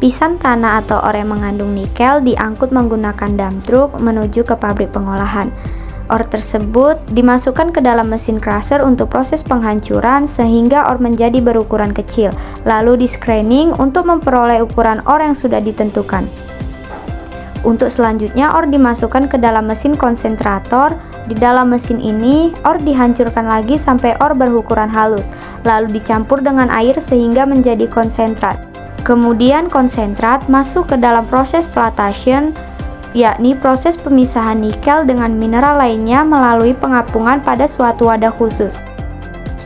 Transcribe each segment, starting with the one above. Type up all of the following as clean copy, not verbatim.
Lapisan tanah atau ore yang mengandung nikel diangkut menggunakan dump truck menuju ke pabrik pengolahan. Ore tersebut dimasukkan ke dalam mesin crusher untuk proses penghancuran sehingga ore menjadi berukuran kecil, lalu di screening untuk memperoleh ukuran ore yang sudah ditentukan. Untuk selanjutnya, ore dimasukkan ke dalam mesin konsentrator. Di dalam mesin ini, ore dihancurkan lagi sampai ore berukuran halus, lalu dicampur dengan air sehingga menjadi konsentrat. Kemudian konsentrat masuk ke dalam proses flotation, yakni proses pemisahan nikel dengan mineral lainnya melalui pengapungan pada suatu wadah khusus.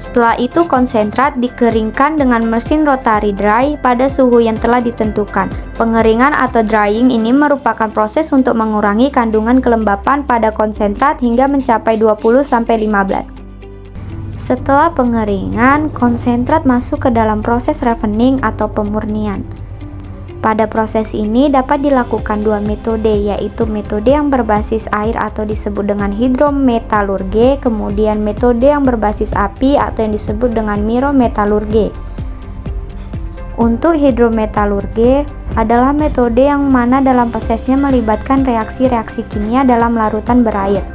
Setelah itu konsentrat dikeringkan dengan mesin rotary dry pada suhu yang telah ditentukan. Pengeringan atau drying ini merupakan proses untuk mengurangi kandungan kelembapan pada konsentrat hingga mencapai 20-15. Setelah pengeringan, konsentrat masuk ke dalam proses refining atau pemurnian. Pada proses ini dapat dilakukan dua metode, yaitu metode yang berbasis air atau disebut dengan hidrometalurgi, kemudian metode yang berbasis api atau yang disebut dengan pyrometalurgi. Untuk hidrometalurgi adalah metode yang mana dalam prosesnya melibatkan reaksi-reaksi kimia dalam larutan berair.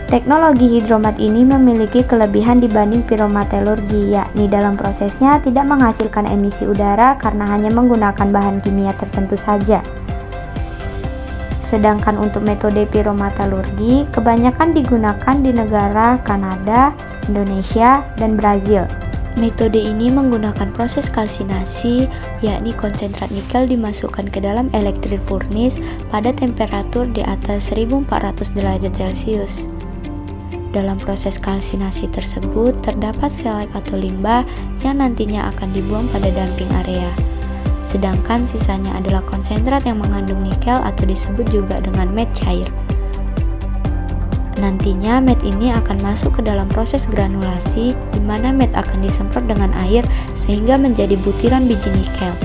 Teknologi hidromet ini memiliki kelebihan dibanding pyrometalurgi, yakni dalam prosesnya tidak menghasilkan emisi udara karena hanya menggunakan bahan kimia tertentu saja. Sedangkan untuk metode pyrometalurgi kebanyakan digunakan di negara Kanada, Indonesia, dan Brazil. Metode ini menggunakan proses kalsinasi, yakni konsentrat nikel dimasukkan ke dalam electric furnace pada temperatur di atas 1400 derajat Celcius. Dalam proses kalsinasi tersebut terdapat selek atau limbah yang nantinya akan dibuang pada dumping area. Sedangkan sisanya adalah konsentrat yang mengandung nikel atau disebut juga dengan matte cair. Nantinya matte ini akan masuk ke dalam proses granulasi di mana matte akan disemprot dengan air sehingga menjadi butiran biji nikel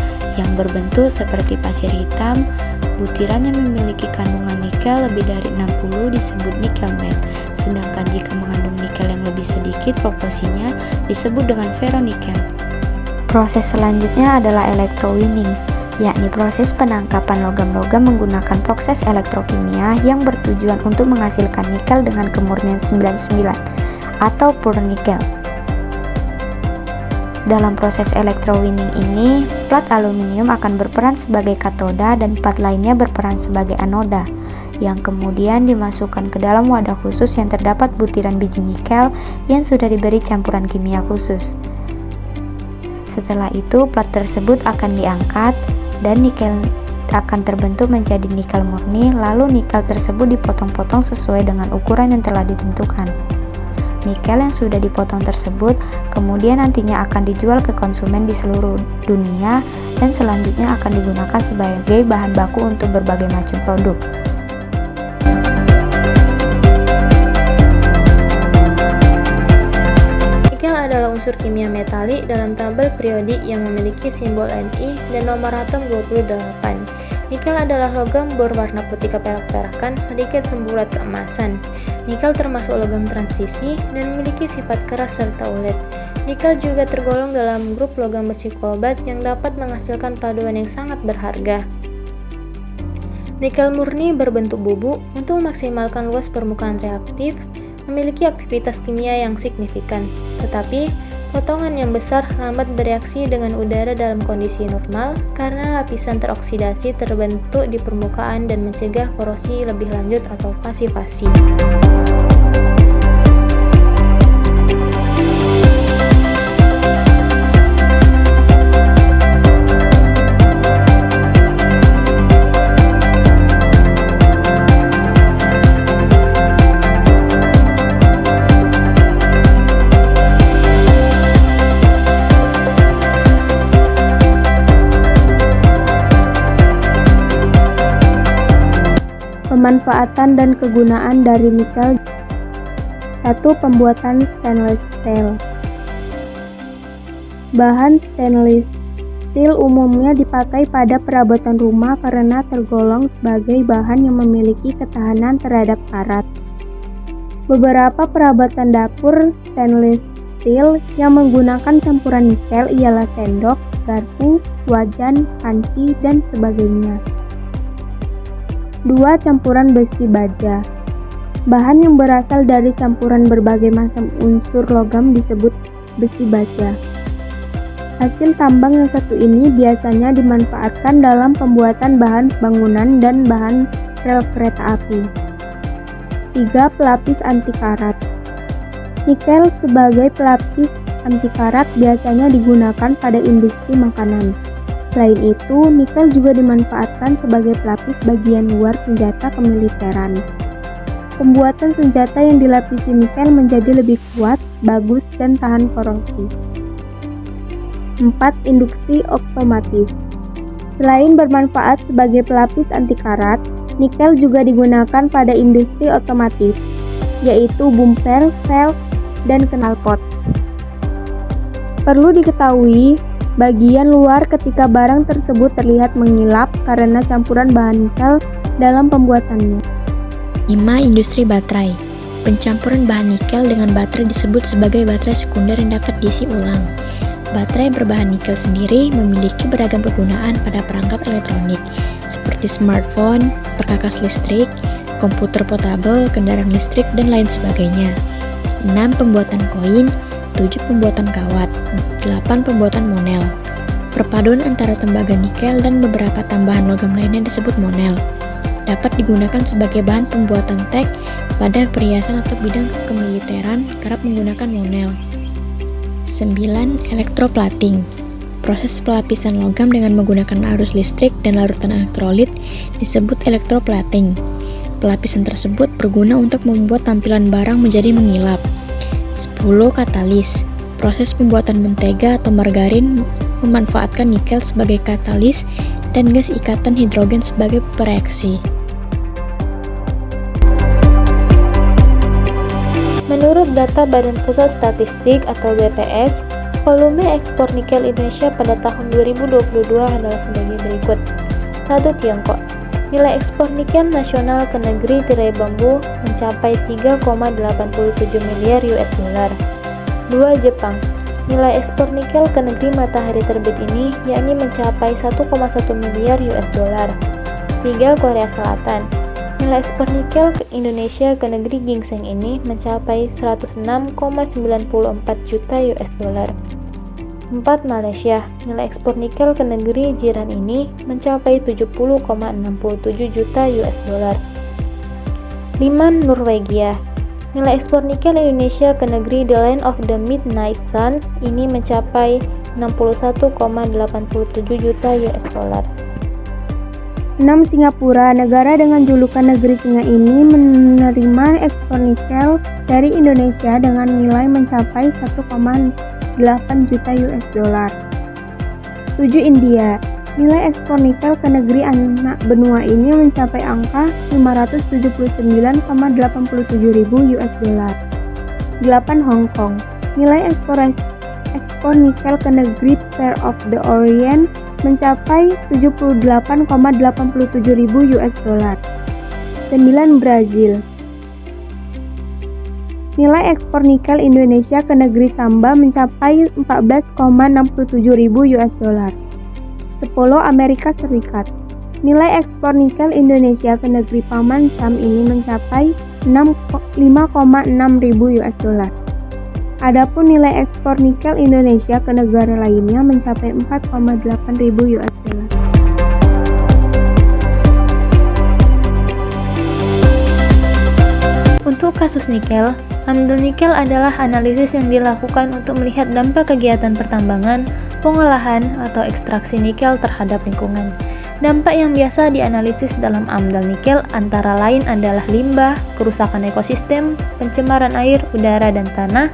yang berbentuk seperti pasir hitam. Butiran yang memiliki kandungan nikel lebih dari 60 disebut nikel matte. Sedangkan jika mengandung nikel yang lebih sedikit proporsinya disebut dengan ferronikel. Proses selanjutnya adalah electrowinning, yakni proses penangkapan logam-logam menggunakan proses elektrokimia yang bertujuan untuk menghasilkan nikel dengan kemurnian 99 atau pure nikel. Dalam proses electrowinning ini, plat aluminium akan berperan sebagai katoda dan plat lainnya berperan sebagai anoda, yang kemudian dimasukkan ke dalam wadah khusus yang terdapat butiran biji nikel yang sudah diberi campuran kimia khusus. Setelah itu, plat tersebut akan diangkat dan nikel akan terbentuk menjadi nikel murni, lalu nikel tersebut dipotong-potong sesuai dengan ukuran yang telah ditentukan. Nikel yang sudah dipotong tersebut kemudian nantinya akan dijual ke konsumen di seluruh dunia dan selanjutnya akan digunakan sebagai bahan baku untuk berbagai macam produk. Nikel adalah unsur kimia metalik dalam tabel periodik yang memiliki simbol Ni dan nomor atom 28. Nikel adalah logam berwarna putih keperak-perakan sedikit semburat keemasan. Nikel termasuk logam transisi dan memiliki sifat keras serta ulet. Nikel juga tergolong dalam grup logam besi kobalt yang dapat menghasilkan paduan yang sangat berharga. Nikel murni berbentuk bubuk untuk memaksimalkan luas permukaan reaktif, memiliki aktivitas kimia yang signifikan, tetapi potongan yang besar lambat bereaksi dengan udara dalam kondisi normal karena lapisan teroksidasi terbentuk di permukaan dan mencegah korosi lebih lanjut atau pasivasi. Pemanfaatan dan kegunaan dari nikel. 1. Pembuatan stainless steel. Bahan stainless steel umumnya dipakai pada perabotan rumah karena tergolong sebagai bahan yang memiliki ketahanan terhadap karat. Beberapa perabotan dapur stainless steel yang menggunakan campuran nikel ialah sendok, garpu, wajan, panci, dan sebagainya. 2. Campuran besi baja. Bahan yang berasal dari campuran berbagai macam unsur logam disebut besi baja. Hasil tambang yang satu ini biasanya dimanfaatkan dalam pembuatan bahan bangunan dan bahan rel kereta api. 3. Pelapis anti karat. Nikel sebagai pelapis anti karat biasanya digunakan pada industri makanan. Selain itu, nikel juga dimanfaatkan sebagai pelapis bagian luar senjata kemiliteran. Pembuatan senjata yang dilapisi nikel menjadi lebih kuat, bagus, dan tahan korosi. 4. Induksi otomatis. Selain bermanfaat sebagai pelapis anti karat, nikel juga digunakan pada industri otomotif, yaitu bumper, velg, dan knalpot. Perlu diketahui, bagian luar ketika barang tersebut terlihat mengilap karena campuran bahan nikel dalam pembuatannya. 5. Industri baterai. Pencampuran bahan nikel dengan baterai disebut sebagai baterai sekunder yang dapat diisi ulang. Baterai berbahan nikel sendiri memiliki beragam kegunaan pada perangkat elektronik, seperti smartphone, perkakas listrik, komputer portabel, kendaraan listrik, dan lain sebagainya. 6. Pembuatan koin. 7. Pembuatan kawat. 8. Pembuatan monel. Perpaduan antara tembaga nikel dan beberapa tambahan logam lainnya disebut monel. Dapat digunakan sebagai bahan pembuatan tag pada perhiasan atau bidang kemiliteran kerap menggunakan monel. 9. Elektroplating. Proses pelapisan logam dengan menggunakan arus listrik dan larutan elektrolit disebut elektroplating. Pelapisan tersebut berguna untuk membuat tampilan barang menjadi mengilap. 10. Katalis. Proses pembuatan mentega atau margarin memanfaatkan nikel sebagai katalis dan gas ikatan hidrogen sebagai pereaksi. Menurut data Badan Pusat Statistik atau BPS, volume ekspor nikel Indonesia pada tahun 2022 adalah sebagai berikut. 1. Tiongkok. Nilai ekspor nikel nasional ke negeri tirai bambu mencapai 3,87 miliar US dollar. 2. Jepang. Nilai ekspor nikel ke negeri matahari terbit ini yakni mencapai 1,1 miliar US dollar. 3. Korea Selatan. Nilai ekspor nikel ke Indonesia ke negeri gingseng ini mencapai 106,94 juta US dollar. 4. Malaysia. Nilai ekspor nikel ke negeri jiran ini mencapai 70,67 juta US dollar. 5. Norwegia. Nilai ekspor nikel Indonesia ke negeri The Land of the Midnight Sun ini mencapai 61,87 juta US dollar. 6. Singapura. Negara dengan julukan negeri singa ini menerima ekspor nikel dari Indonesia dengan nilai mencapai 1,8 juta US dollar. 7. India. Nilai ekspor nikel ke negeri anak benua ini mencapai angka 579,87 ribu US dollar. 8. Hong Kong. Nilai ekspor nikel ke negeri Pearl of the Orient mencapai 78,87 ribu US dollar. 9. Brazil. Nilai ekspor nikel Indonesia ke negeri Samba mencapai 14,67 ribu US dollar. 10. Amerika Serikat. Nilai ekspor nikel Indonesia ke negeri Paman Sam ini mencapai 5,6 ribu US dollar. Adapun nilai ekspor nikel Indonesia ke negara lainnya mencapai 4,8 ribu US dollar. Untuk kasus nikel, AMDAL nikel adalah analisis yang dilakukan untuk melihat dampak kegiatan pertambangan, pengolahan, atau ekstraksi nikel terhadap lingkungan. Dampak yang biasa dianalisis dalam AMDAL nikel antara lain adalah limbah, kerusakan ekosistem, pencemaran air, udara, dan tanah,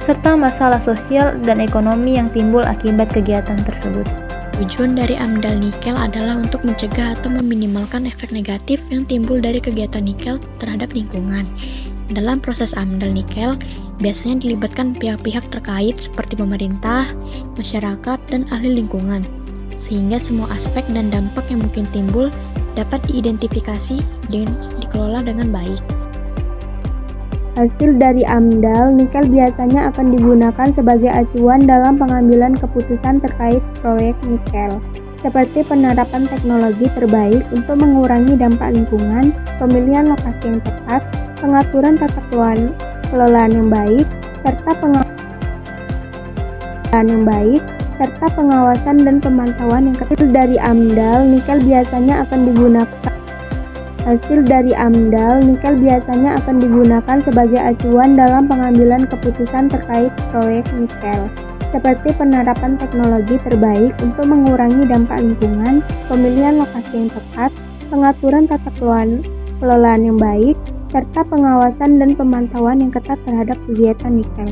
serta masalah sosial dan ekonomi yang timbul akibat kegiatan tersebut. Tujuan dari AMDAL nikel adalah untuk mencegah atau meminimalkan efek negatif yang timbul dari kegiatan nikel terhadap lingkungan. Dalam proses AMDAL nikel, biasanya dilibatkan pihak-pihak terkait seperti pemerintah, masyarakat, dan ahli lingkungan, sehingga semua aspek dan dampak yang mungkin timbul dapat diidentifikasi dan dikelola dengan baik. Hasil dari AMDAL nikel biasanya akan digunakan sebagai acuan dalam pengambilan keputusan terkait proyek nikel, seperti penerapan teknologi terbaik untuk mengurangi dampak lingkungan, pemilihan lokasi yang tepat, pengaturan tata kelolaan yang baik, serta pengawasan dan pemantauan yang ketat. Dari AMDAL nikel biasanya akan digunakan Hasil dari AMDAL nikel biasanya akan digunakan sebagai acuan dalam pengambilan keputusan terkait proyek nikel, seperti penerapan teknologi terbaik untuk mengurangi dampak lingkungan, pemilihan lokasi yang tepat, pengaturan tata kelolaan yang baik, serta pengawasan dan pemantauan yang ketat terhadap kegiatan nikel.